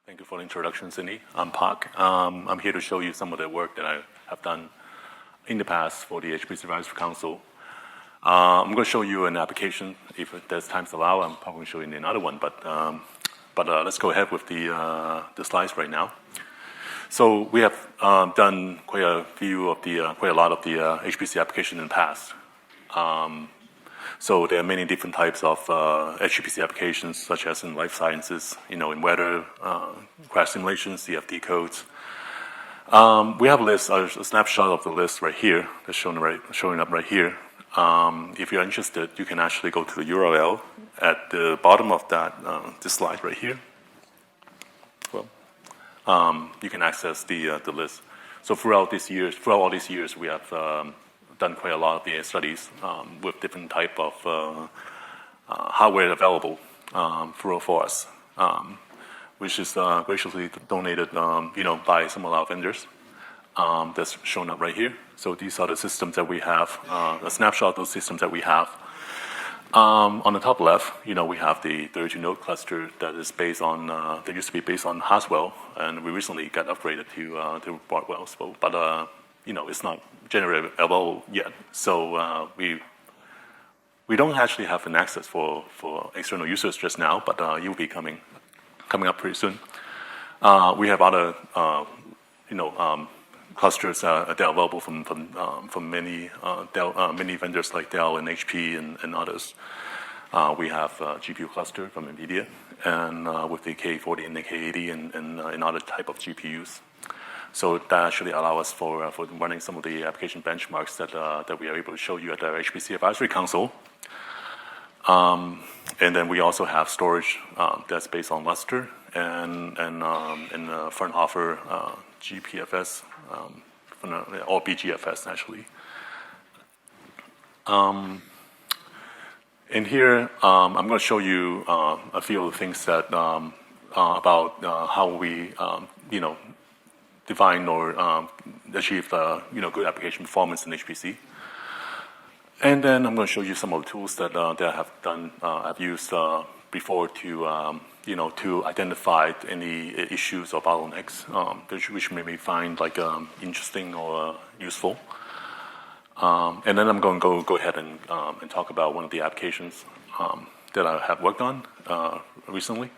Thank you for the introduction, Cindy. I'm Pak. I'm here to show you some of the work that I have done in the past for the HPC Advisory Council. I'm going to show you an application. If there's time to allow, I'm probably showing you another one, but let's go ahead with the slides right now. So we have done quite a lot of the HPC application in the past. So there are many different types of HPC applications, such as in life sciences, in weather, crash simulations, CFD codes. We have a list, a snapshot of the list right here, that's showing up right here. If you're interested, you can actually go to the URL at the bottom of this slide right here. Well, you can access the list. So throughout all these years, we have done quite a lot of the studies with different type of hardware available for us, which is graciously donated, by some of our vendors. That's shown up right here. So these are the systems that we have, a snapshot of those systems that we have. On the top left, we have the 32-node cluster that is based on, that used to be based on Haswell, and we recently got upgraded to Broadwell. So, but it's not generally available yet. So we don't actually have an access for external users just now, but you'll be coming up pretty soon. We have other, clusters that are available from many many vendors like Dell and HP and others. We have GPU cluster from NVIDIA, and with the K40 and the K80 and other type of GPUs. So that actually allows us for running some of the application benchmarks that we are able to show you at the HPC Advisory Council. And then we also have storage that's based on Lustre and Fraunhofer GPFS, or BGFS actually. In here, I'm going to show you a few of the things that about how we define or achieve good application performance in HPC. And then I'm going to show you some of the tools that I have done, I've used before to to identify any issues or bottlenecks which may be find interesting or useful. And then I'm going to go ahead and talk about one of the applications that I have worked on recently.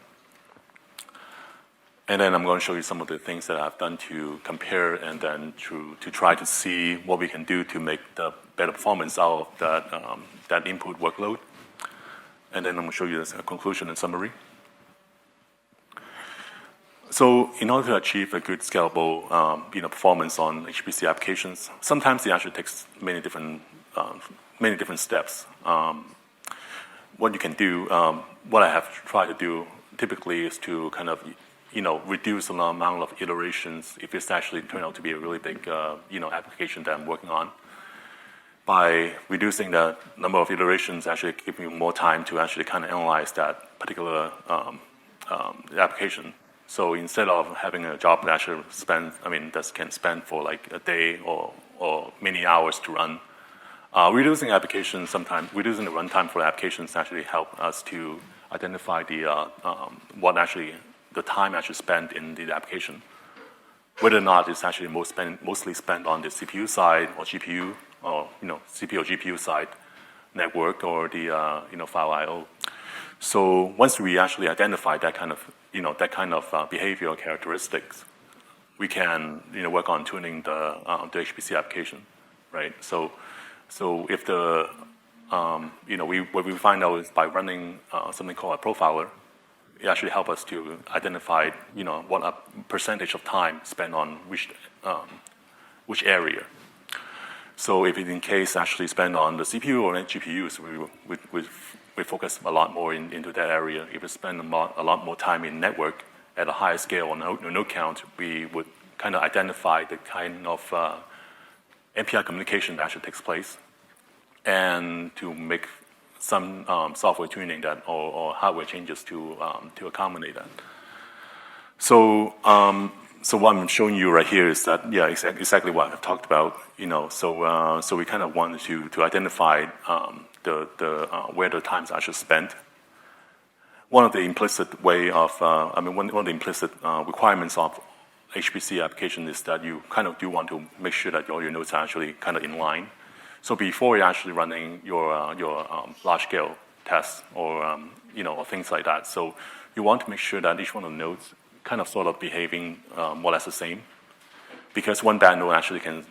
And then I'm going to show you some of the things that I've done to compare and then to try to see what we can do to make the better performance out of that input workload. And then I'm going to show you a conclusion and summary. So in order to achieve a good scalable performance on HPC applications, sometimes it actually takes many different steps. What you can do, what I have tried to do typically is to kind of reduce the amount of iterations if it's actually turned out to be a really big, application that I'm working on. By reducing the number of iterations, actually giving you more time to actually kind of analyze that particular application. So instead of having a job that actually can spend for like a day or many hours to run, reducing the runtime for the applications actually help us to identify the time actually spent in the application, whether or not it's actually mostly spent on the CPU side or GPU, or CPU or GPU side, network, or the file I/O. So once we actually identify that kind of behavioral characteristics, we can work on tuning the HPC application, right? So if what we find out is by running something called a profiler, it actually helps us to identify, what a percentage of time spent on which area. So if it in case actually spent on the CPU or GPUs, we focus a lot more into that area. If we spend a lot more time in network at a higher scale or node count, we would kind of identify the kind of MPI communication that actually takes place, and to make some software tuning that or hardware changes to accommodate that. So what I'm showing you right here is that exactly what I've talked about. So we kind of wanted to identify where the time's actually spent, one of the implicit way of, one of the implicit requirements of HPC application is that you kind of do want to make sure that all your nodes are actually kind of in line. So before you're actually running your large-scale tests or or things like that, so you want to make sure that each one of the nodes kind of sort of behaving more or less the same, because one bad node actually can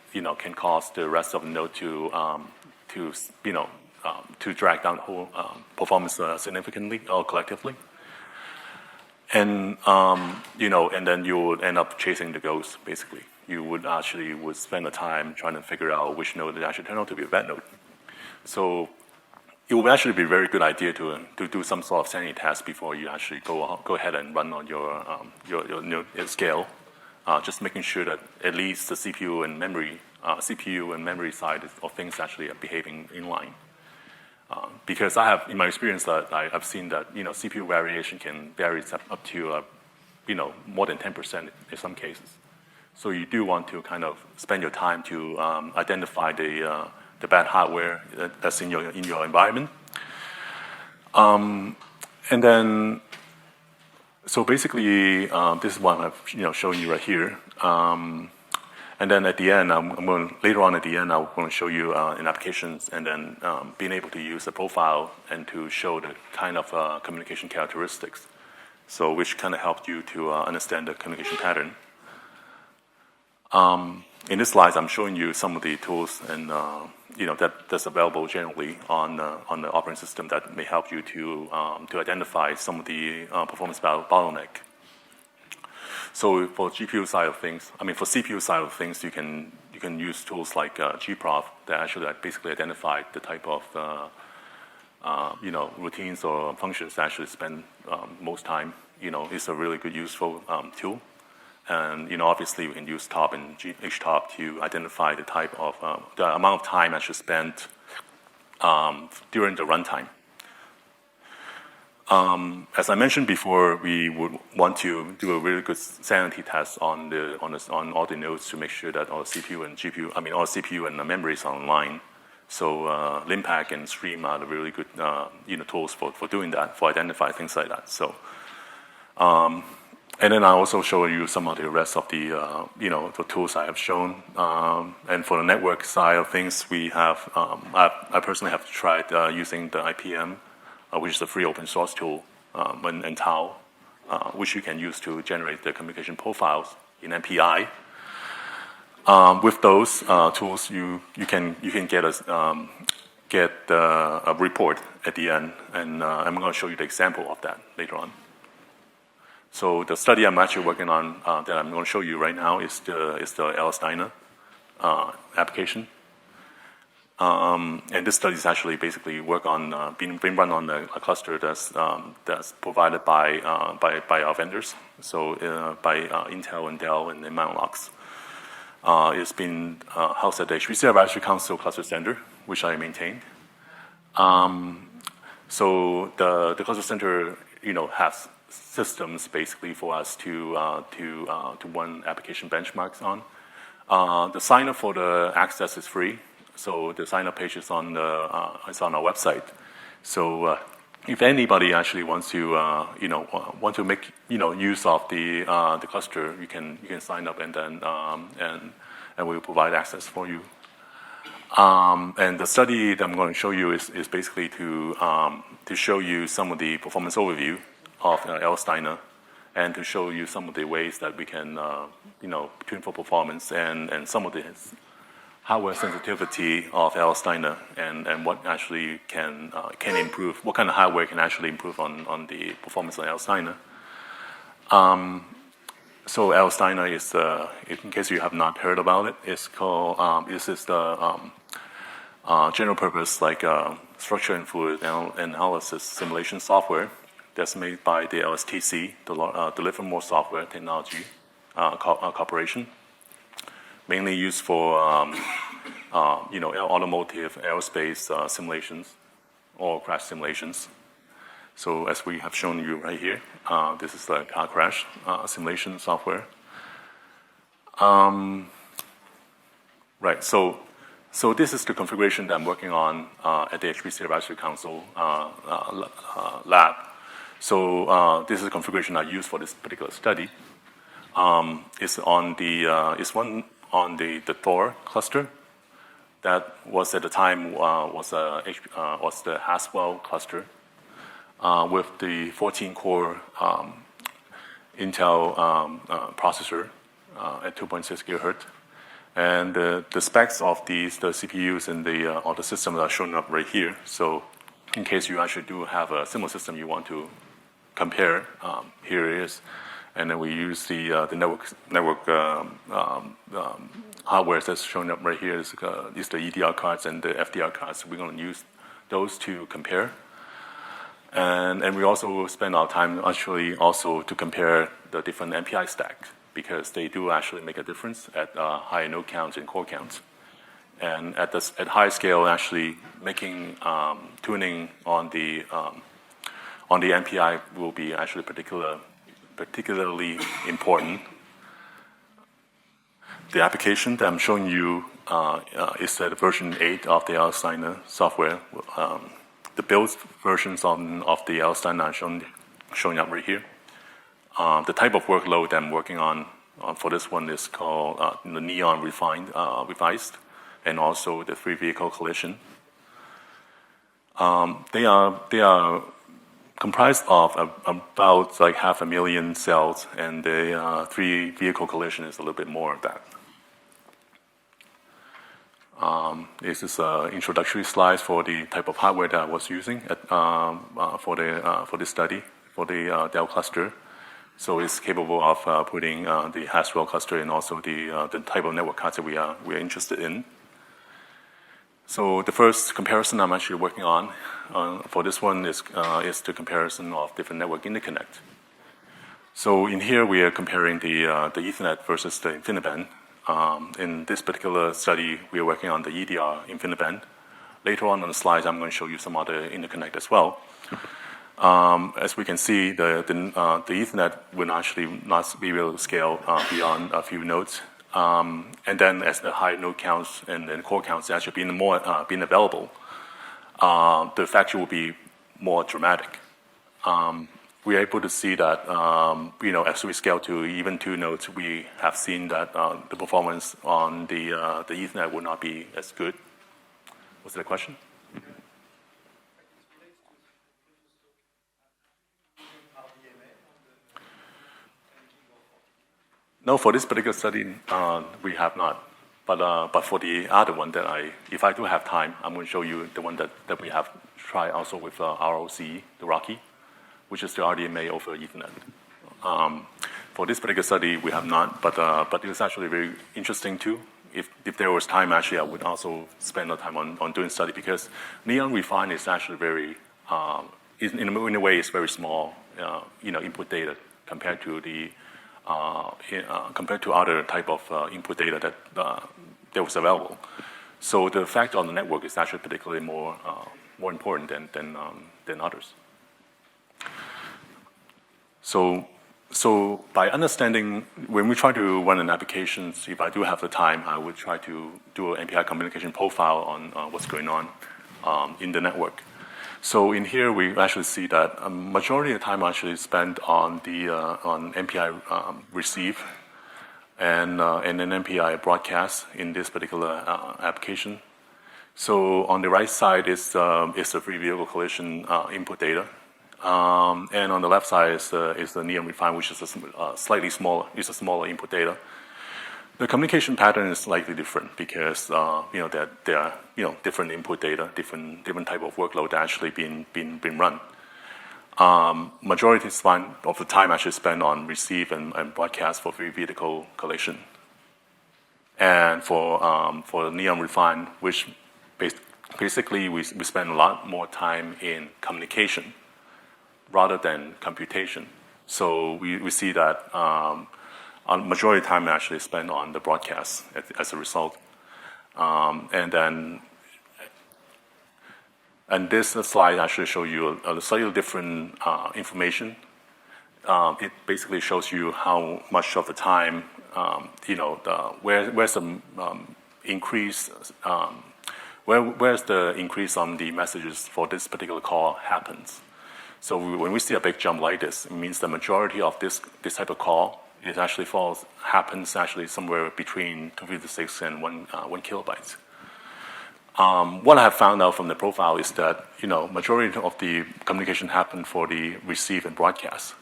cause the rest of the node to drag down the whole performance significantly or collectively. And and then you would end up chasing the ghost. Basically, you would spend the time trying to figure out which node actually turned out to be a bad node. So it would actually be a very good idea to do some sort of sanity test before you actually go ahead and run on your node scale. Just making sure that at least the CPU and memory side of things actually are behaving in line. Because I have, in my experience, that I've seen that CPU variation can vary up to more than 10% in some cases. So you do want to kind of spend your time to identify the bad hardware that's in your environment. And then, so basically, this is what I've showing you right here. And then at the end, later on at the end, I'm going to show you in applications, and then being able to use the profile and to show the kind of communication characteristics, so which kind of helped you to understand the communication pattern. In this slide, I'm showing you some of the tools and that's available generally on the operating system that may help you to identify some of the performance bottleneck. So for GPU side of things, for CPU side of things, you can use tools like gprof that actually basically identify the type of routines or functions that actually spend most time. It's a really good useful tool. And obviously we can use top and htop to identify the type of the amount of time actually spent during the runtime. As I mentioned before, we would want to do a really good sanity test on all the nodes to make sure that all CPU and GPU, all CPU and the memories are online. So Limpack and Stream are the really good tools for doing that, for identifying things like that. So and then I also show you some of the rest of the the tools I have shown. And for the network side of things, we have I personally have tried using the IPM, which is a free open source tool, and Tau, which you can use to generate the communication profiles in MPI. With those tools, you can get a report at the end, and I'm going to show you the example of that later on. So the study I'm actually working on that I'm going to show you right now is the LS-DYNA application. And this study is actually basically work on being run on a cluster that's provided by our vendors. So by Intel and Dell and Mellanox. It's been housed at the HPC Advisory Council Cluster Center, which I maintain. So the Cluster Center, has systems basically for us to run application benchmarks on. The sign up for the access is free. So the sign-up page is on our website. So if anybody actually wants to make use of the cluster, you can sign up and then and we'll provide access for you. And the study that I'm going to show you is basically to show you some of the performance overview of LS-DYNA, and to show you some of the ways that we can tune for performance and some of the hardware sensitivity of LS-DYNA and what actually can improve, what kind of hardware can actually improve on the performance of LS-DYNA. So LS-DYNA is, in case you have not heard about it, it's called, this is the general purpose structure and fluid analysis simulation software that's made by the LSTC, the Livermore Software Technology Corporation. Mainly used for automotive, aerospace simulations or crash simulations. So as we have shown you right here, this is the car crash simulation software. Right. So this is the configuration that I'm working on at the HPC Advisory Council lab. So this is the configuration I used for this particular study. It's on one on the Thor cluster. That was at the time was the Haswell cluster with the 14-core Intel processor at 2.6 gigahertz. And the specs of the CPUs and all the systems are shown up right here. So in case you actually do have a similar system you want to compare, here it is. And then we use the network hardware that's shown up right here is the EDR cards and the FDR cards. We're going to use those to compare. And we also spend our time actually also to compare the different MPI stacks, because they do actually make a difference at higher node counts and core counts. And at high scale, actually making tuning on the MPI will be actually particularly important. The application that I'm showing you is at version 8 of the LS-DYNA software. The build versions of the LS-DYNA are showing up right here. The type of workload I'm working on for this one is called the Neon revised, and also the 3-vehicle collision. They are comprised of about like 500,000 cells, and the 3-vehicle collision is a little bit more of that. This is introductory slides for the type of hardware that I was using for this study for the Dell cluster. So it's capable of putting the Haswell cluster and also the type of network cards that we are interested in. So the first comparison I'm actually working on for this one is the comparison of different network interconnect. So in here we are comparing the Ethernet versus the InfiniBand. In this particular study, we are working on the EDR InfiniBand. Later on the slides, I'm going to show you some other interconnect as well. As we can see, the Ethernet will actually not be able to scale beyond a few nodes. And then as the high node counts and then core counts actually being available, the factor will be more dramatic. We are able to see that, as we scale to even 2 nodes, we have seen that the performance on the Ethernet will not be as good. Was that a question? No, for this particular study, we have not. But for the other one if I do have time, I'm going to show you the one that we have tried also with ROCE, the Rocky, which is the RDMA over Ethernet. For this particular study, we have not, but it was actually very interesting too. If there was time, actually, I would also spend the time on doing study, because Neon Refine is actually very, in a way, it's very small, input data compared to other type of input data that was available. So the effect on the network is actually particularly more important than others. So by understanding, when we try to run an application, if I do have the time, I would try to do an MPI communication profile on what's going on in the network. So in here, we actually see that a majority of the time actually spent on MPI receive and an MPI broadcast in this particular application. So on the right side is the 3-vehicle collision input data. And on the left side is the Neon Refine, which is a slightly smaller. It's a smaller input data. The communication pattern is slightly different because there are different input data, different type of workload actually being run. Majority of the time actually spent on receive and broadcast for 3-vehicle collision. And for the Neon Refine, which basically we spend a lot more time in communication rather than computation. So we see that a majority of time actually spent on the broadcast as a result. And this slide actually shows you a slightly different information. It basically shows you how much of the time, where's the increase, where's the increase on the messages for this particular call happens. So when we see a big jump like this, it means the majority of this type of call happens actually somewhere between 256 and 1 kilobytes. What I have found out from the profile is that majority of the communication happen for the receive and broadcast.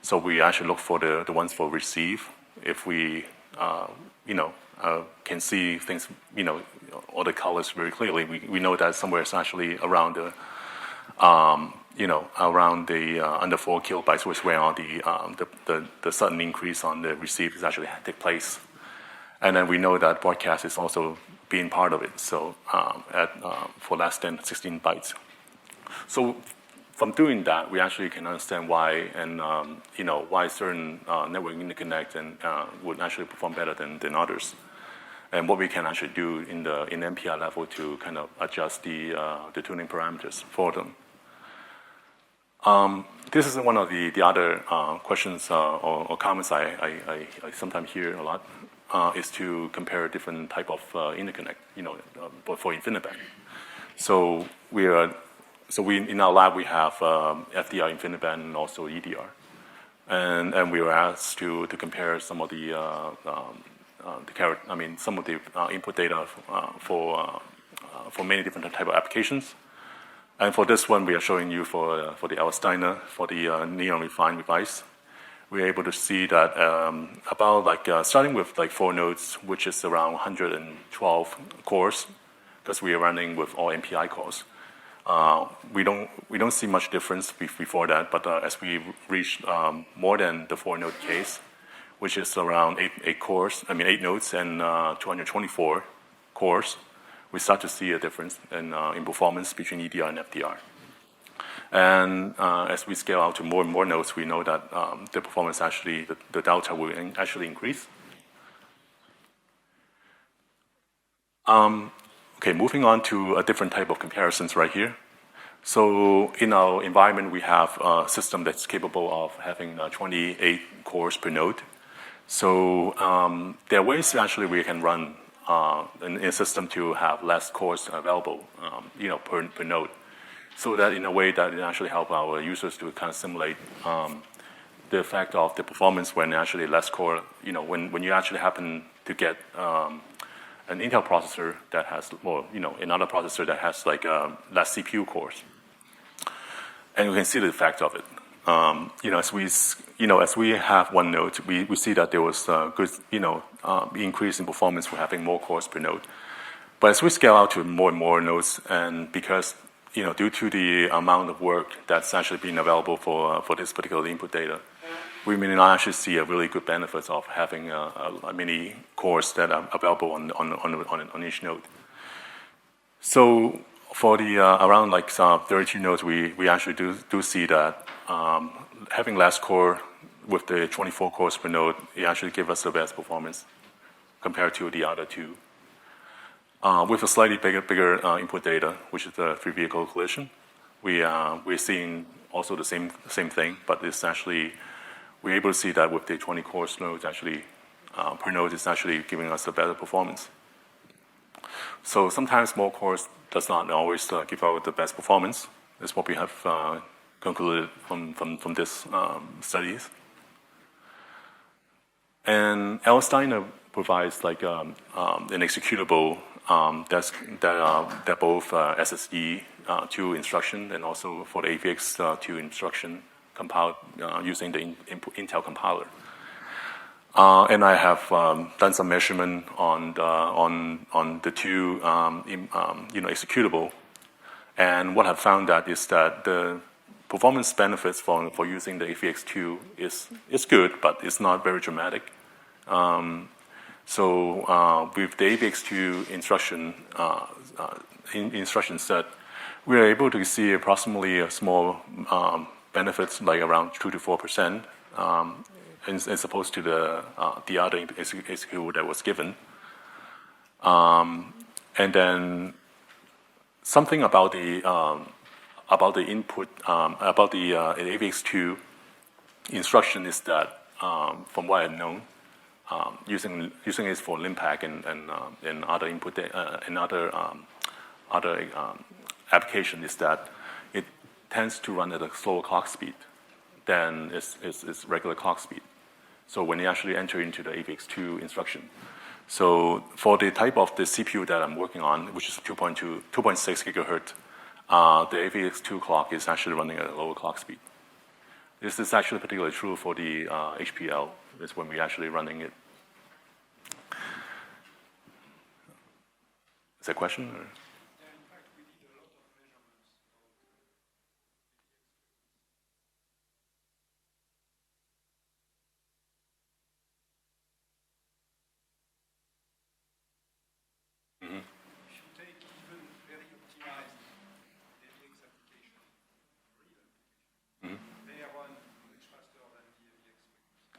So we actually look for the ones for receive. If we can see things, all the colors very clearly, we know that somewhere it's actually around the under 4 kilobytes, which where all the sudden increase on the receive is actually take place. And then we know that broadcast is also being part of it, so for less than 16 bytes. So from doing that, we actually can understand why and why certain network interconnect and would actually perform better than others, and what we can actually do in MPI level to kind of adjust the tuning parameters for them. This is one of the other questions or comments I sometimes hear a lot, is to compare different type of interconnect, for InfiniBand. So in our lab we have FDR InfiniBand and also EDR, and we were asked to compare some of the input data for many different type of applications. And for this one, we are showing you for the LS-DYNA, for the neon refined device. We're able to see that about starting with 4 nodes, which is around 112 cores, because we are running with all MPI cores. We don't see much difference before that, but as we reach more than the 4 node case, which is around 8 nodes and 224 cores, we start to see a difference in performance between EDR and FDR. And as we scale out to more and more nodes, we know that the performance actually, the delta will actually increase. Okay, moving on to a different type of comparisons right here. So in our environment, we have a system that's capable of having 28 cores per node. So there are ways actually we can run in a system to have less cores available, per node, so that in a way that it actually help our users to kind of simulate the effect of the performance when actually less core, when you actually happen to get an Intel processor that has, or another processor that has less CPU cores, and you can see the effect of it. As we have one node, we see that there was a good, increase in performance for having more cores per node. But as we scale out to more and more nodes, and because, due to the amount of work that's actually being available for this particular input data, we may not actually see a really good benefits of having many cores that are available on each node. So for the around 32 nodes, we actually do see that having less core with the 24 cores per node, it actually gives us the best performance compared to the other two. With a slightly bigger input data, which is the free vehicle collision, we're seeing also the same thing, but it's actually, we're able to see that with the 20 cores nodes actually per node is actually giving us a better performance. So sometimes more cores does not always give out the best performance. That's what we have concluded from this studies. And LS-DYNA provides an executable that both SSD to instruction and also for the AVX to instruction compiled using the Intel compiler. And I have done some measurement on the two executable, and what I've found that is that the performance benefits for using the AVX2 is good, but it's not very dramatic. So with the AVX2 instruction set, we are able to see approximately a small benefits around 2 to 4%, as opposed to the other executable that was given. And then something about the input about the AVX2 instruction is that from what I've known, using it for LIMPAC and other input and other application is that tends to run at a slower clock speed than its regular clock speed. So when you actually enter into the AVX2 instruction. So for the type of the CPU that I'm working on, which is 2.6 gigahertz, the AVX2 clock is actually running at a lower clock speed. This is actually particularly true for the HPL, is when we're actually running it. Is that a question? Or?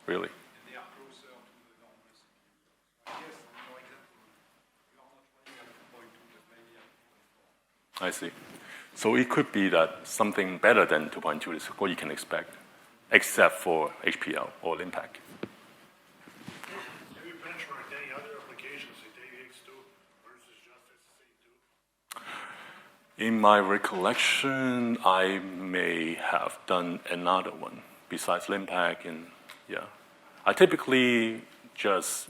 Really? And they are closer to the normal CPU. I guess, in your example, you are not running at 2.2, but maybe at 2.4. I see. So it could be that something better than 2.2 is what you can expect, except for HPL or Limpac. Have you benchmarked any other applications at AVX2 versus just SSA2? In my recollection, I may have done another one besides Limpac, and yeah. I typically just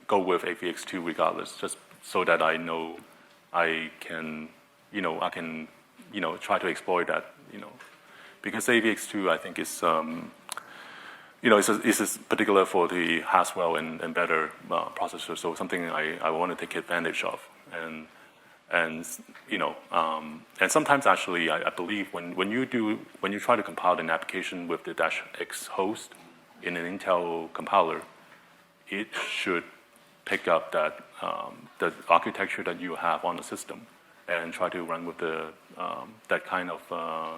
go with AVX2 regardless, just so that I know I can, try to exploit that, because AVX2 I think is, it's particular for the Haswell and better processor, so something I want to take advantage of, and sometimes actually I believe when you try to compile an application with the -X host in an Intel compiler, it should pick up that the architecture that you have on the system and try to run with the that kind of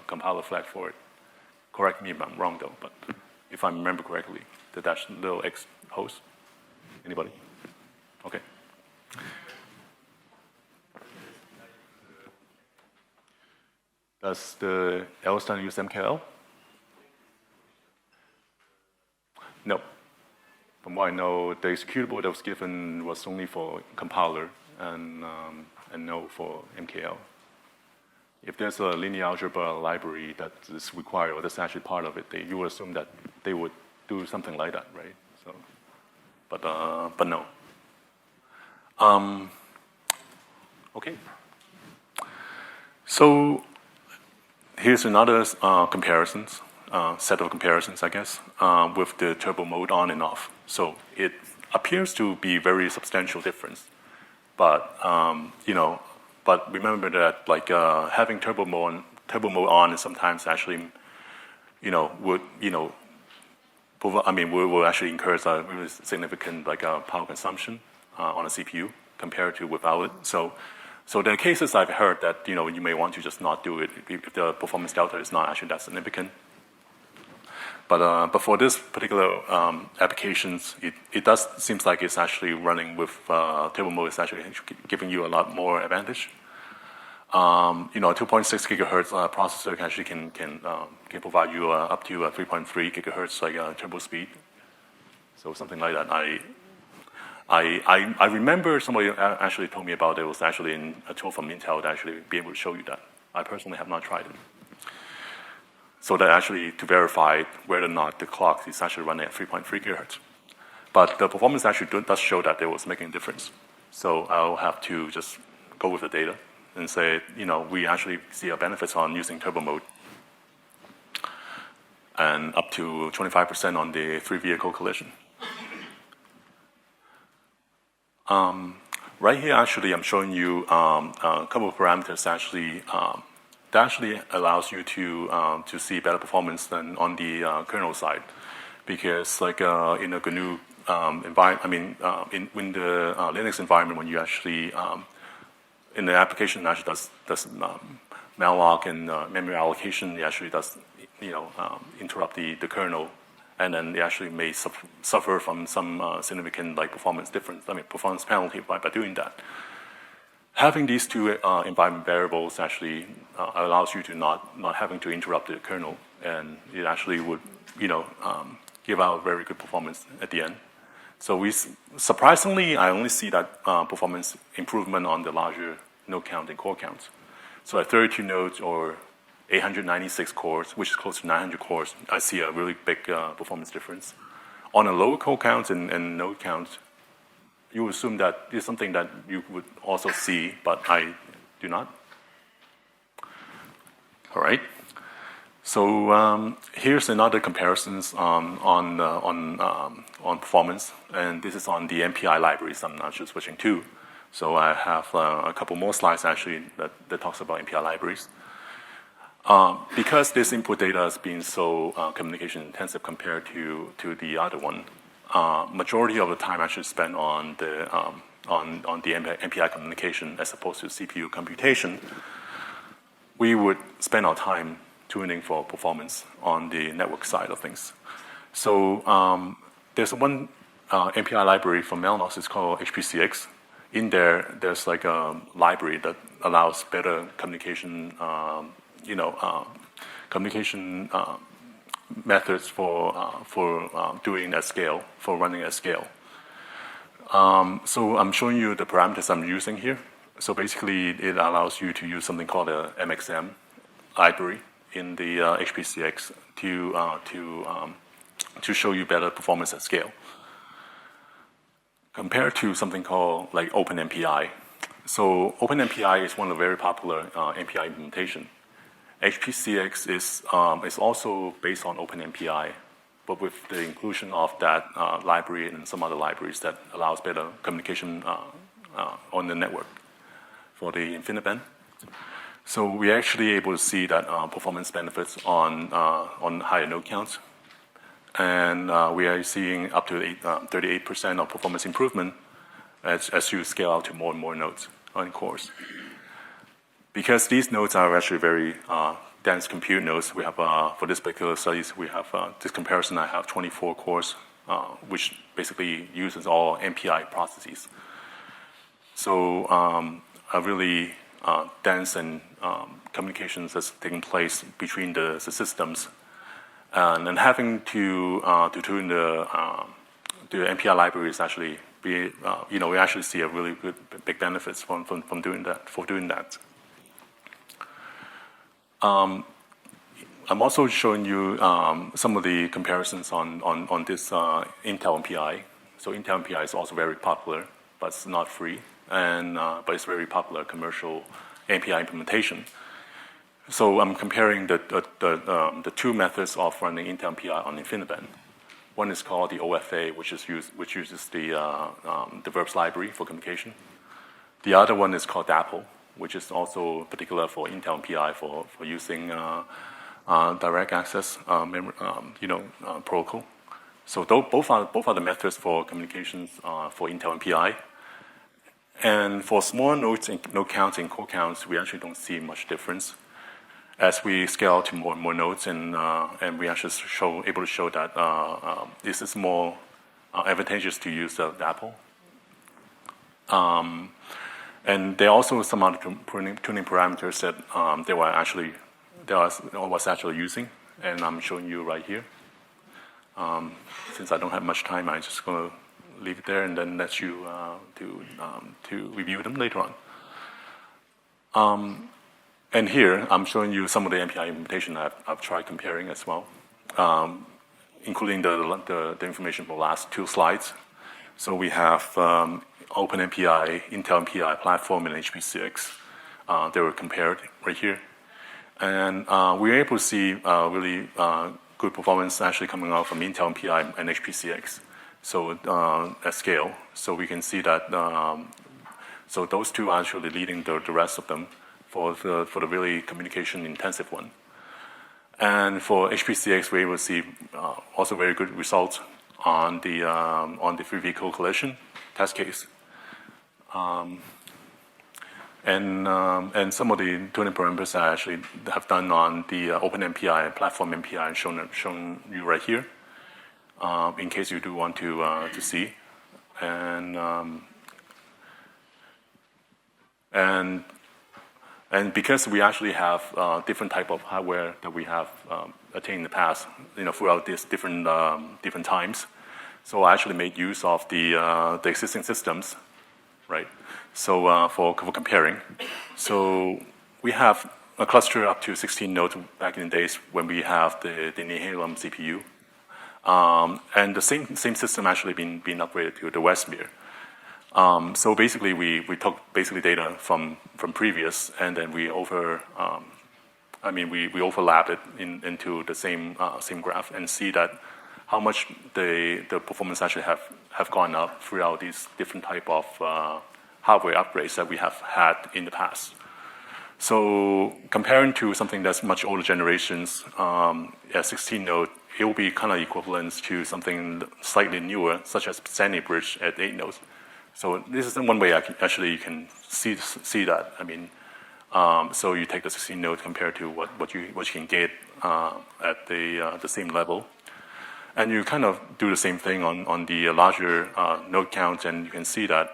compiler flag for it. Correct me if I'm wrong though, but if I remember correctly, the -X host. Anybody? Okay. Does the LS-DYNA use MKL? No. From what I know, the executable that was given was only for compiler and no for MKL. If there's a linear algebra library that is required or that's actually part of it, you would assume that they would do something like that, right? So, but no. Okay. So here's another set of comparisons, I guess, with the turbo mode on and off. So it appears to be very substantial difference, but but remember that having turbo mode on is sometimes actually, will actually incur a really significant power consumption on a CPU compared to without it. So there are cases I've heard that you may want to just not do it if the performance delta is not actually that significant. But for this particular applications, it does seems like it's actually running with turbo mode is actually giving you a lot more advantage. 2.6 gigahertz processor actually can provide you up to 3.3 gigahertz turbo speed. So something like that. I remember somebody actually told me about it was actually in a tool from Intel to actually be able to show you that. I personally have not tried it. So that actually to verify whether or not the clock is actually running at 3.3 gigahertz. But the performance actually does show that it was making a difference. So I'll have to just go with the data and say, we actually see our benefits on using turbo mode. And up to 25% on the 3-vehicle collision. Right here, actually, I'm showing you a couple of parameters actually that actually allows you to see better performance than on the kernel side, because in a GNU environment, in the Linux environment, when you actually in the application actually does malloc and memory allocation, it actually does interrupt the kernel, and then they actually may suffer from some significant performance difference. Performance penalty by doing that. Having these two environment variables actually allows you to not having to interrupt the kernel, and it actually would give out very good performance at the end. So surprisingly, I only see that performance improvement on the larger node count and core counts. So at 32 nodes or 896 cores, which is close to 900 cores, I see a really big performance difference. On a lower core count and node count, you assume that is something that you would also see, but I do not. All right. So here's another comparisons on performance, and this is on the MPI libraries I'm actually switching to. So I have a couple more slides actually that talks about MPI libraries. Because this input data has been so communication intensive compared to the other one, majority of the time actually spent on the MPI communication as opposed to CPU computation. We would spend our time tuning for performance on the network side of things. So there's one MPI library from Mellanox, it's called HPCX. In there, there's like a library that allows better communication, communication methods for doing at scale, for running at scale. So I'm showing you the parameters I'm using here. So basically, it allows you to use something called a MXM library in the HPCX to show you better performance at scale. Compared to something called like OpenMPI. So OpenMPI is one of the very popular MPI implementation. HPCX is also based on OpenMPI, but with the inclusion of that library and some other libraries that allows better communication on the network for the InfiniBand. So we're actually able to see that performance benefits on higher node counts. And we are seeing up to 38% of performance improvement as you scale out to more and more nodes on cores. Because these nodes are actually very dense compute nodes, we have, for this particular studies, we have this comparison, I have 24 cores, which basically uses all MPI processes. So a really dense and communications that's taking place between the systems. And having to tune the MPI library is actually we actually see a really good big benefits from doing that. I'm also showing you some of the comparisons on this Intel MPI. So Intel MPI is also very popular, but it's not free, and but it's very popular commercial MPI implementation. So I'm comparing the two methods of running Intel MPI on InfiniBand. One is called the OFA, which uses the verbs library for communication. The other one is called DAPL, which is also particular for Intel MPI for using direct access protocol. So both are the methods for communications for Intel MPI. And for small nodes and node counts and core counts, we actually don't see much difference. As we scale to more and more nodes, and we actually able to show that this is more advantageous to use the DAPL. And there are also some other tuning parameters that they was actually using, and I'm showing you right here. Since I don't have much time, I'm just going to leave it there and then let you to review them later on. And here, I'm showing you some of the MPI implementation I've tried comparing as well, including the information from the last two slides. So we have OpenMPI, Intel MPI platform, and HPCX. They were compared right here. And we were able to see really good performance actually coming out from Intel MPI and HPCX. So at scale. So we can see that, so those two are actually leading the rest of them for the really communication intensive one. And for HPCX, we're able to see also very good results on the 3V co-collision test case. And some of the tuning parameters I actually have done on the OpenMPI and platform MPI shown you right here, in case you do want to see. And because we actually have different type of hardware that we have attained in the past, throughout these different times, so I actually made use of the existing systems, right? So for comparing, so we have a cluster up to 16 nodes back in the days when we have the Nehalem CPU. And the same system actually been upgraded to the Westmere. So basically, we took basically data from previous, and then we we overlap it into the same graph and see that how much the performance actually have gone up throughout these different type of hardware upgrades that we have had in the past. So comparing to something that's much older generations, at 16 node, it will be kind of equivalent to something slightly newer, such as Sandy Bridge at 8 nodes. So this is one way you can see that. I mean, so you take the 16 node compared to what you can get at the same level, and you kind of do the same thing on the larger node count, and you can see that,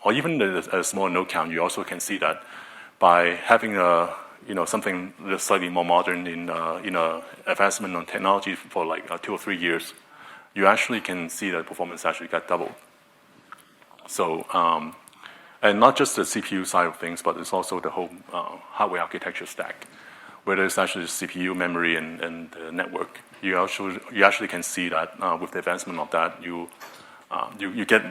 or even a small node count, you also can see that by having something that's slightly more modern in advancement on technology for like 2 or 3 years, you actually can see that performance actually got doubled. So, and not just the CPU side of things, but it's also the whole hardware architecture stack, where there's actually the CPU, memory, and the network. You actually can see that with the advancement of that, you get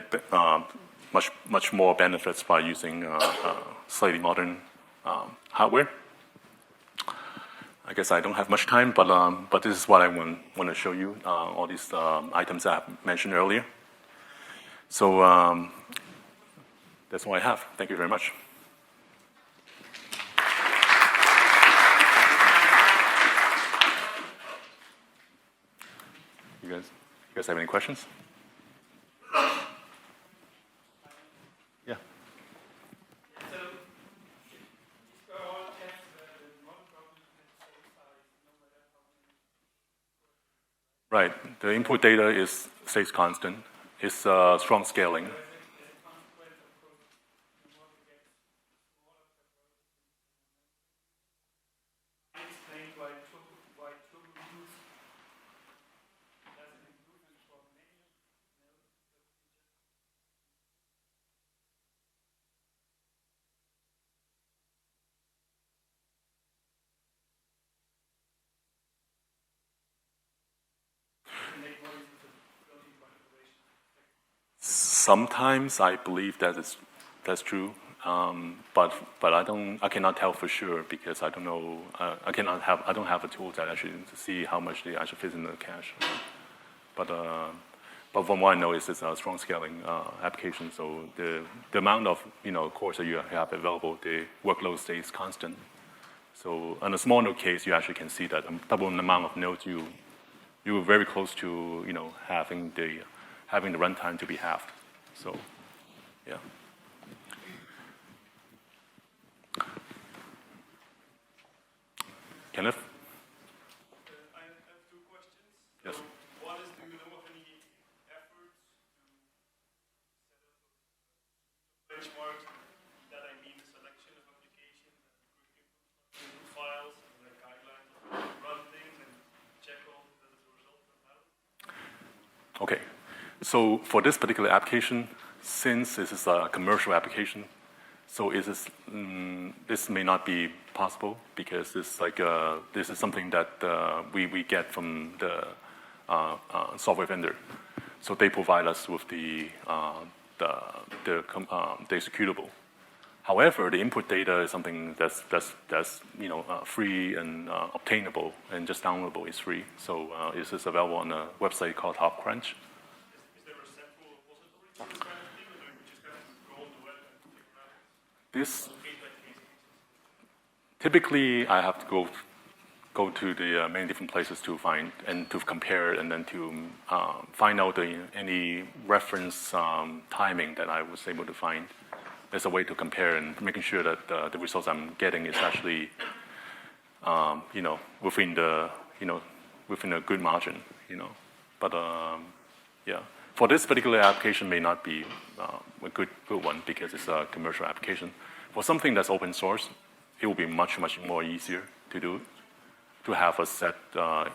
much more benefits by using slightly modern hardware. I guess I don't have much time, but this is what I want to show you, all these items that I mentioned earlier. So that's all I have. Thank you very much. You guys have any questions? Yeah. Right. The input data stays constant. It's strong scaling. Sometimes I believe that's true, but I cannot tell for sure because I don't know. I don't have a tool that actually to see how much they actually fit in the cache. But from what I know, it's a strong scaling application. So the amount of cores that you have available, the workload stays constant. So on a small node case, you actually can see that double the amount of nodes you were very close to having the runtime to be halved. So, yeah. Kenneth? I have 2 questions. Yes. One is, do you know of any efforts to set up benchmarks? That I mean the selection of applications and input files and the guidelines of run things and check all the results of that? Okay. So for this particular application, since this is a commercial application, so this may not be possible because this is something that we get from the software vendor. So they provide us with the executable. However, the input data is something that's free and obtainable, and just downloadable is free. So this is available on a website called TopCrunch. This typically I have to go to the many different places to find and to compare, and then to find out any reference timing that I was able to find. There's a way to compare and making sure that the results I'm getting is actually within a good margin. But yeah. For this particular application, may not be a good one because it's a commercial application. For something that's open source, it will be much more easier to do, to have a set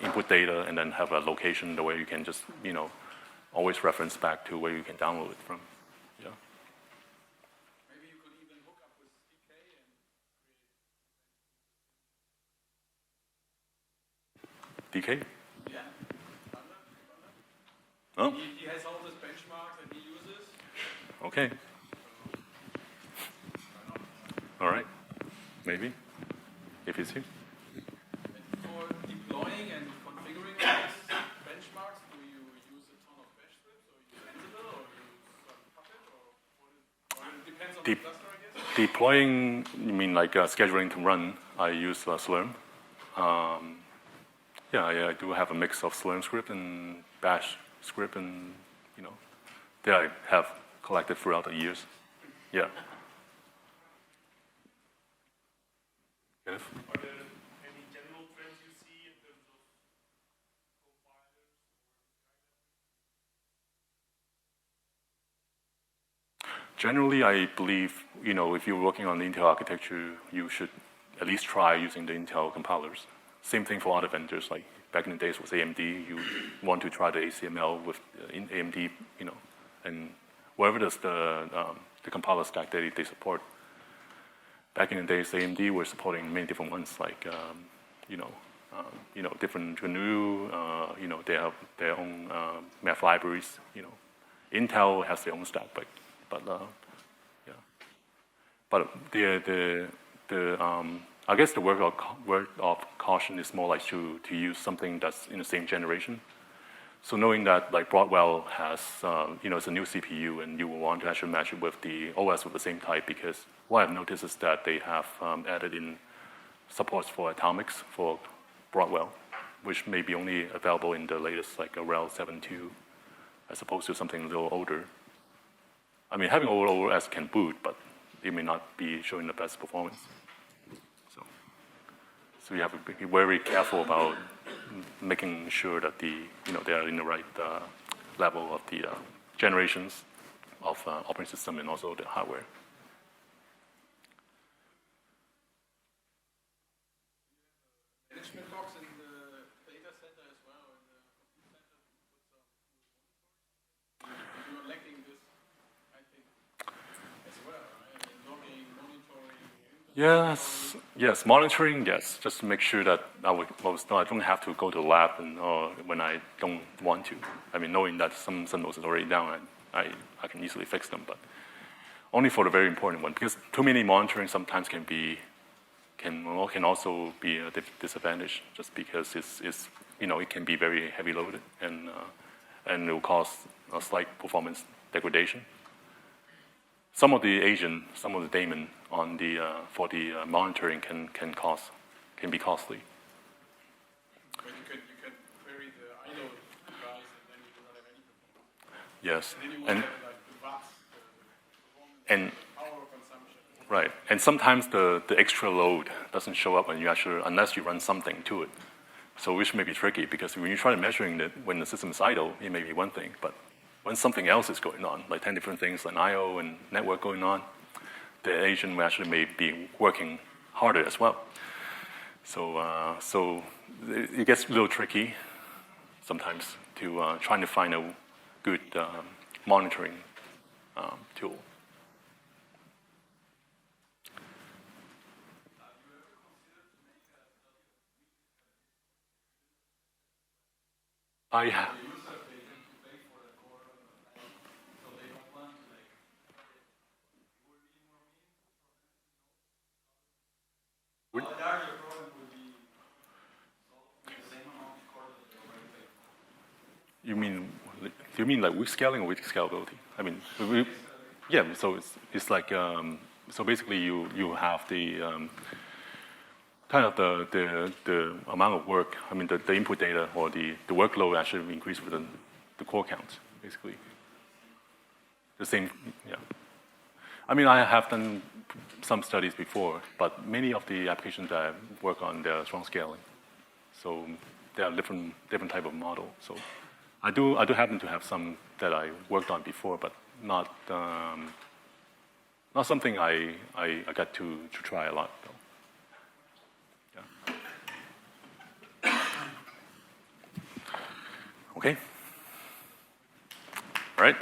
input data and then have a location the way you can just always reference back to where you can download it from. Yeah. Maybe you could even hook up with DK and DK? Yeah. Oh, He has all these benchmarks that he uses. okay. All right. Maybe. If it's here. For deploying and configuring these benchmarks, do you use a ton of bash scripts, or use Ansible, or use Puppet, or it depends on the cluster, I guess? Deploying, you mean like scheduling to run? I use Slurm. Yeah, I do have a mix of Slurm script and Bash script, and that I have collected throughout the years. Yeah. Kenneth? Are there any general trends you see in terms of compilers? Generally, I believe, if you're working on the Intel architecture, you should at least try using the Intel compilers. Same thing for other vendors, like back in the days with AMD, you want to try the ACML with AMD, and whatever the compiler stack that they support. Back in the days, AMD were supporting many different ones, like, different GNU, they have their own math libraries, Intel has their own stack, but yeah. But I guess the word of caution is more like to use something that's in the same generation. So knowing that like Broadwell has, it's a new CPU, and you will want to actually match it with the OS with the same type, because what I've noticed is that they have added in supports for atomics for Broadwell, which may be only available in the latest like a RHEL 7.2, as opposed to something a little older. I mean, having old OS can boot, but it may not be showing the best performance. So you have to be very careful about making sure that they are in the right level of the generations of operating system and also the hardware. Management box in the data center as well, in the compute center, with some you are lacking this, I think, as well, right? I mean, logging, monitoring. Yes, monitoring, yes, just to make sure that I don't have to go to the lab when I don't want to. I mean, knowing that some nodes is already down, I can easily fix them, but only for the very important one, because too many monitoring sometimes can also be a disadvantage, just because it can be very heavy loaded, and it will cause a slight performance degradation. Some of the agent, some of the daemon on for the monitoring can be costly. But you can query the IO device, and then you do not have any performance. Yes, And then you want to have like the watts, the performance, and power consumption. right, and sometimes the extra load doesn't show up unless you run something to it. So which may be tricky, because when you try measuring it when the system is idle, it may be one thing, but when something else is going on, like 10 different things, like I/O and network going on, the agent actually may be working harder as well. So it gets a little tricky sometimes to trying to find a good monitoring tool. I have. You mean like weak scaling or weak scalability? I mean, yeah. So it's like so basically you have the kind of the amount of work. I mean the input data or the workload actually increase with the core count, basically. The same, yeah. I mean, I have done some studies before, but many of the applications that I work on, they're strong scaling. So they are different type of model. So I do happen to have some that I worked on before, but not something I got to try a lot though. Yeah. Okay. All right.